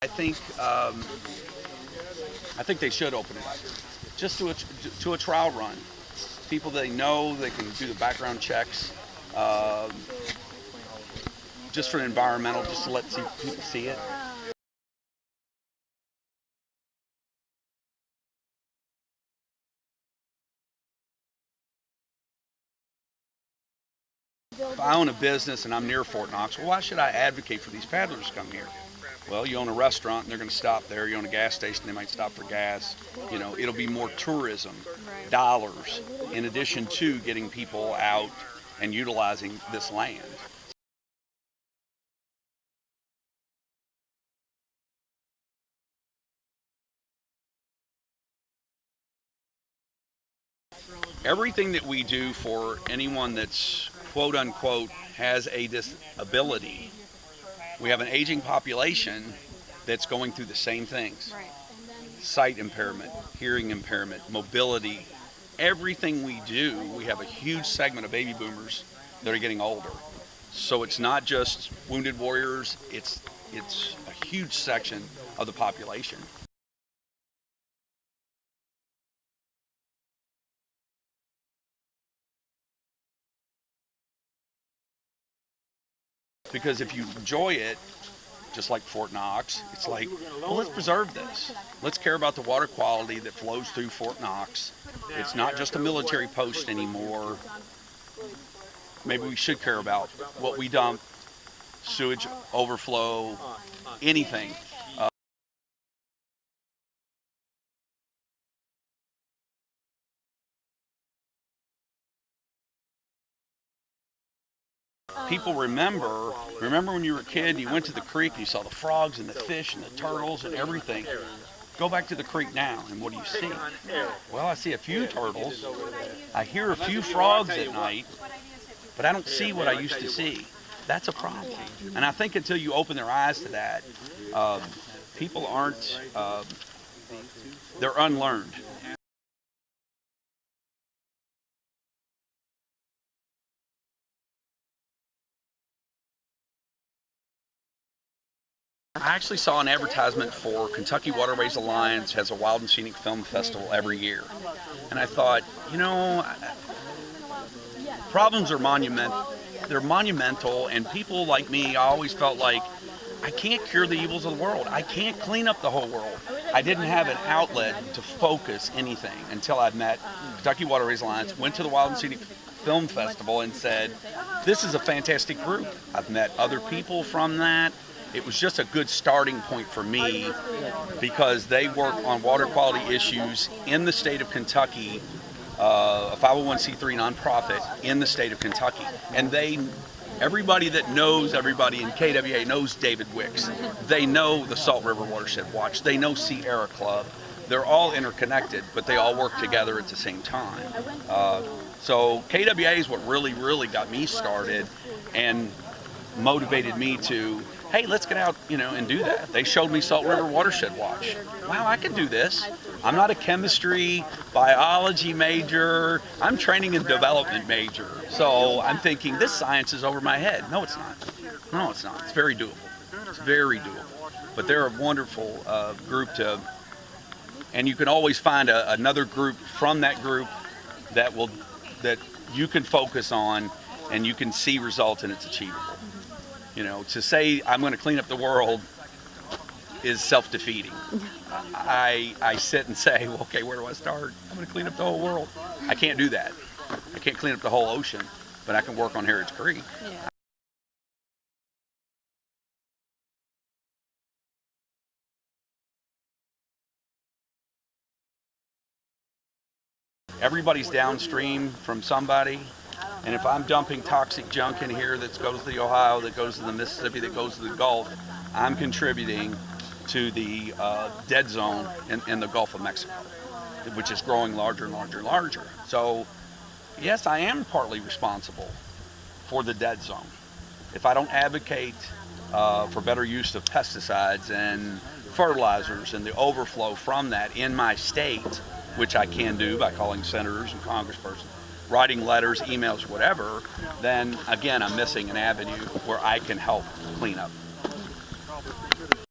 I think they should open it just to a trial run. People they know, they can do the background checks, just for environmental, just to let people see it. If I own a business and I'm near Fort Knox, well, why should I advocate for these paddlers to come here? Well, you own a restaurant and they're going to stop there. You own a gas station, they might stop for gas. You know, it'll be more tourism, dollars, in addition to getting people out and utilizing this land. Everything that we do for anyone that's quote unquote has a disability, we have an aging population that's going through the same things. Sight impairment, hearing impairment, mobility. Everything we do, we have a huge segment of baby boomers that are getting older. So it's not just wounded warriors, it's a huge section of the population. Because if you enjoy it, just like Fort Knox, it's like, well, let's preserve this. Let's care about the water quality that flows through Fort Knox. It's not just a military post anymore. Maybe we should care about what we dump, sewage overflow, anything. People remember when you were a kid and you went to the creek and you saw the frogs and the fish and the turtles and everything. Go back to the creek now and what do you see? Well, I see a few turtles. I hear a few frogs at night, but I don't see what I used to see. That's a problem. And I think until you open their eyes to that, people aren't, they're unlearned. I actually saw an advertisement for Kentucky Waterways Alliance has a Wild and Scenic Film Festival every year. And I thought, you know, problems are monumental. They're monumental, and people like me, I always felt like I can't cure the evils of the world. I can't clean up the whole world. I didn't have an outlet to focus anything until I met Kentucky Waterways Alliance, went to the Wild and Scenic Film Festival and said, this is a fantastic group. I've met other people from that. It was just a good starting point for me because they work on water quality issues in the state of Kentucky, a 501c3 nonprofit in the state of Kentucky. And everybody that knows everybody in KWA knows David Wicks. They know the Salt River Watershed Watch. They know Sierra Club. They're all interconnected, but they all work together at the same time. So KWA is what really got me started and motivated me to, hey, let's get out, you know, and do that. They showed me Salt River Watershed Watch. Wow, I can do this. I'm not a chemistry, biology major. I'm training and development major. So I'm thinking this science is over my head. No, it's not. No, it's not. It's very doable. It's very doable. But they're a wonderful group and you can always find another group from that group that you can focus on and you can see results and it's achievable. You know, to say I'm going to clean up the world is self-defeating. I sit and say, well, okay, where do I start? I'm going to clean up the whole world. I can't do that. I can't clean up the whole ocean, but I can work on Heritage Creek. Yeah. Everybody's downstream from somebody. And if I'm dumping toxic junk in here that goes to the Ohio, that goes to the Mississippi, that goes to the Gulf, I'm contributing to the dead zone in the Gulf of Mexico, which is growing larger and larger and larger. So, yes, I am partly responsible for the dead zone. If I don't advocate for better use of pesticides and fertilizers and the overflow from that in my state, which I can do by calling senators and congresspersons, writing letters, emails, whatever, then again, I'm missing an avenue where I can help clean up.